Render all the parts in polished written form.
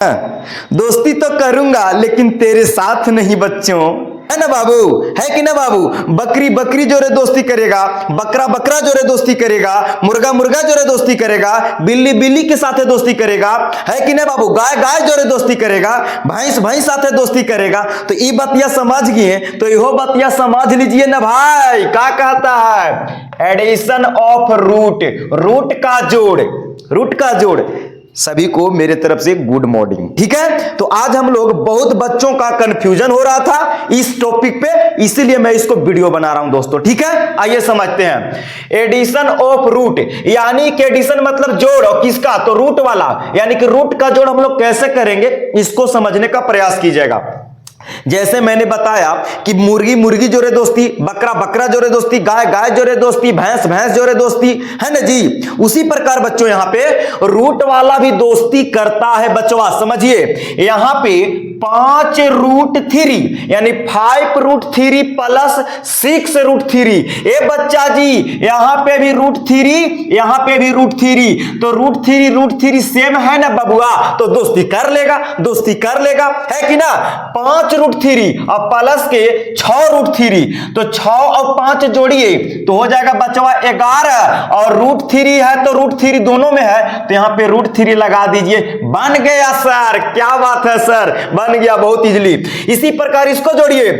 दोस्ती तो करूंगा लेकिन तेरे साथ नहीं बच्चों, है ना बाबू, है कि ना बाबू। बकरी बकरी जोरे दोस्ती करेगा, बकरा बकरा जोरे दोस्ती करेगा, मुर्गा मुर्गा जोरे दोस्ती करेगा, बिल्ली बिल्ली के साथ दोस्ती करेगा, है कि ना बाबू। गाय गाय जोरे दोस्ती करेगा, भैंस भैंस साथ दोस्ती करेगा। तो ये बतिया समझ गए तो यो बतिया समझ लीजिए ना भाई। क्या कहता है? एडिशन ऑफ रूट, रूट का जोड़, रूट का जोड़। सभी को मेरे तरफ से गुड मॉर्निंग। ठीक है, तो आज हम लोग बहुत बच्चों का कंफ्यूजन हो रहा था इस टॉपिक पे, इसीलिए मैं इसको वीडियो बना रहा हूं दोस्तों। ठीक है, आइए समझते हैं। एडिशन ऑफ रूट यानी कि एडिशन मतलब जोड़, और किसका? तो रूट वाला, यानी कि रूट का जोड़ हम लोग कैसे करेंगे इसको समझने का प्रयास कीजिएगा। जैसे मैंने बताया कि मुर्गी मुर्गी जोरे दोस्ती, बकरा बकरा जोरे दोस्ती, गाय गाय जोरे दोस्ती, भैंस भैंस जोरे दोस्ती, है ना जी। उसी प्रकार बच्चों यहां पे रूट वाला भी दोस्ती करता है बच्चों। समझिए यहां पे 5 रूट 3 यानी 5 रूट 3 प्लस 6 रूट 3। ए बच्चा जी यहां पे भी रूट 3, यहां पे भी रूट 3, तो रूट 3 सेम है ना बबुआ, तो दोस्ती कर लेगा, दोस्ती कर लेगा, है कि ना। 5 रूट 3 और प्लस के 6 रूट 3, तो 6 और 5 जोड़िए तो हो जाएगा बच्चा 11, और रूट 3 है तो रूट 3 दोनों में है, तो यहां पे रूट 3 लगा दीजिए। बन गया सर, क्या बात है सर, बन गया बहुत इजीली। इसी प्रकार इसको जोड़िए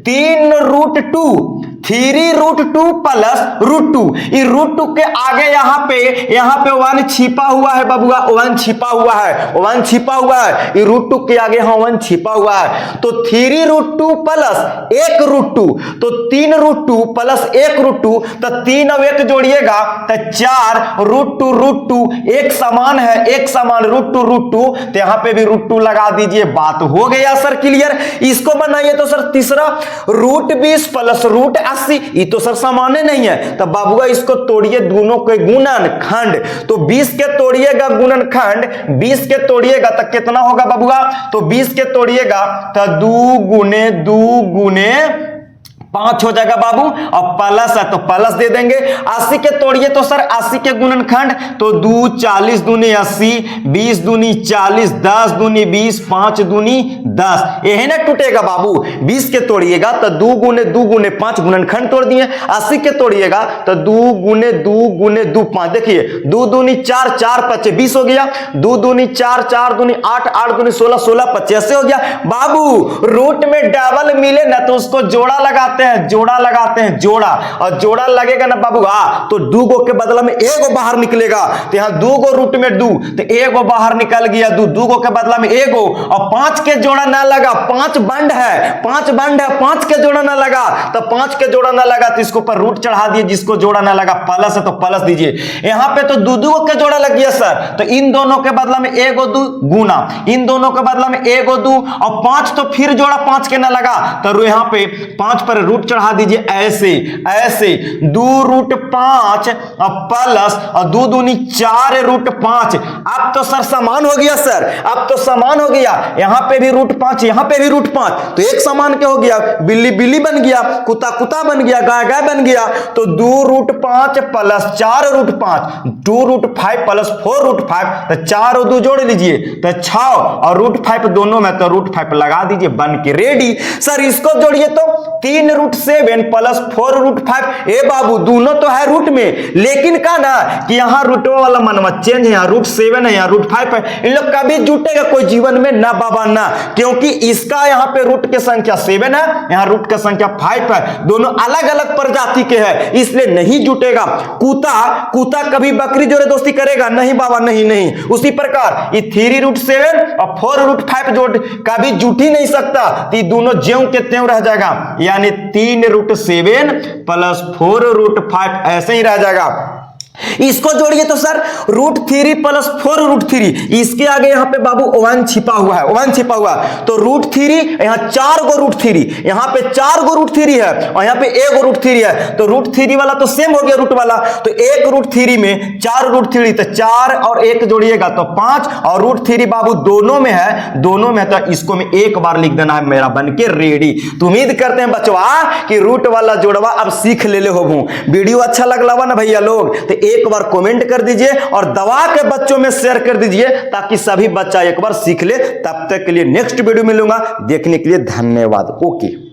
3 रूट 2, 3 रूट 2 प्लस रूट 2। इस रूट 2 के आगे यहां पे 1 छिपा हुआ है बबुआ, 1 छिपा हुआ है, 1 छिपा हुआ है। इस रूट 2 के आगे यहां 1 छिपा हुआ है, तो 3 रूट 2 प्लस 1 रूट 2, तो 3 रूट 2 प्लस 1 रूट 2, तो 3 और 1 जोड़िएगा तो 4 रूट 2 एक समान है, एक समान रूट 2, तो यहां पे भी रूट 2 लगा दीजिए। बात हो गया सर क्लियर। इसको बनाइए तो सर तीसरा रूट 20 प्लस रूट 80, ये तो सर सामान्य नहीं है, तो बाबुआ इसको तोड़िए दोनों के गुणनखंड, तो 20 के तोड़िएगा गुणनखंड, 20 के तोड़िएगा तो कितना होगा बबुआ, तो 20 के तोड़िएगा तो 2 गुने 5 हो जाएगा बाबू, और प्लस है तो प्लस दे देंगे। 80 के तोड़िए तो सर 80 के गुणनखंड, तो 2 40 दूनी 80, 20 दूनी 40, 10 दूनी 20, 5 दूनी 10, यही ना टूटेगा बाबू। 20 के तोड़िएगा तो 2 गुने 5 गुणनखंड तोड़ दिए। 80 के तोड़िएगा तो 2 गुने 2 5, देखिए 2 दूनी 4, 4 5 20 हो गया, 2 दूनी 4, 4 दूनी 8, 8 दूनी 16, 16 85 हो गया बाबू। रूट में डबल मिले ना तो उसको जोड़ा लगाते हैं, जोड़ा लगाते हैं, जोड़ा, और जोड़ा लगेगा ना बाबू तो 2 गो के बदला में 1 गो बाहर निकलेगा, तो यहां 2 गो रूट में 2, तो 1 गो बाहर निकल गया, 2 गो के बदला में 1 गो, और 5 के जोड़ा ना लगा, 5 बंड है, 5 के जोड़ा ना लगा, तो 5 के जोड़ा ना लगा तो इसके ऊपर रूट चढ़ा दिए, जिसको जोड़ा ना लगा प्लस है तो प्लस दीजिए। यहां पे तो 2 गो के जोड़ा लग गया सर, तो इन दोनों के बदला में 1 गो 2 गुना, इन दोनों के बदला में 1 गो 2, और 5 तो फिर जोड़ा 5 के ना लगा, तो यहां पे 5 पर रूट चढ़ा दीजिए ऐसे ऐसे, 2 रूट 5 और प्लस और 2 दूनी 4 रूट 5। अब तो सर समान हो गया सर, अब तो समान हो गया, यहां पे भी रूट 5, यहां पे भी रूट 5, तो एक समान क्या हो गया, बिल्ली बिल्ली बन गया, कुत्ता कुत्ता बन गया, गाय गाय बन गया, तो 2 root 5 plus 4 root 5, 2 root 5 plus 4 root 5, तो 4 और 2 जोड़ लीजिए तो 6, और रूट 5 दोनों में तो रूट 5 लगा दीजिए, बन के रेडी। सर इसको जोड़िए तो 3 रूट 7 प्लस 4 रूट 5। ए बाबू दोनों तो है रूट में, लेकिन का ना कि यहां रूटों वाला मनवा चेंज है, यहां रूट 7 है, यहां रूट 5 है, इन लोग कभी जुटेगा कोई जीवन में ना बाबा ना, क्योंकि इसका यहां पे रूट की संख्या 7 है, यहां रूट की संख्या 5 है, दोनों अलग अलग प्रजाति के हैं, इसलिए नहीं जुटेगा। कुत्ता कभी बकरी जोड़े दोस्ती करेगा नहीं बाबा, नहीं। उसी प्रकार ये 3 रूट 7 और 4 रूट 5 जोड़ कभी जुट ही नहीं सकता, तो ये दोनों ज्यों के त्यों रह जाएगा, यानी 3 रूट 7 प्लस 4 रूट 5 ऐसे ही रह जाएगा। इसको जोड़िए तो सर रूट 3 प्लस 4 रूट 3, इसके आगे यहां पे बाबू 1 छिपा हुआ है, 1 छिपा हुआ, तो रूट 3, यहां 4 गो रूट 3, यहां पे 4 गो रूट 3 है, और यहां पे 1 गो रूट 3 है, तो रूट 3 वाला तो सेम हो गया रूट वाला, तो 1 रूट 3 में 4 रूट 3, तो 4 और 1 जोड़िएगा तो 5, और रूट 3 बाबू दोनों में है, दोनों में, तो इसको मैं एक बार लिख देना है, मेरा बन के रेडी। तो उम्मीद करते हैं बचवा कि रूट वाला जोड़वा अब सीख ले हो। वीडियो अच्छा लगला ना भैया लोग, तो एक बार कमेंट कर दीजिए और दबा के बच्चों में शेयर कर दीजिए ताकि सभी बच्चा एक बार सीख ले। तब तक के लिए नेक्स्ट वीडियो मिलूंगा, देखने के लिए धन्यवाद। ओके।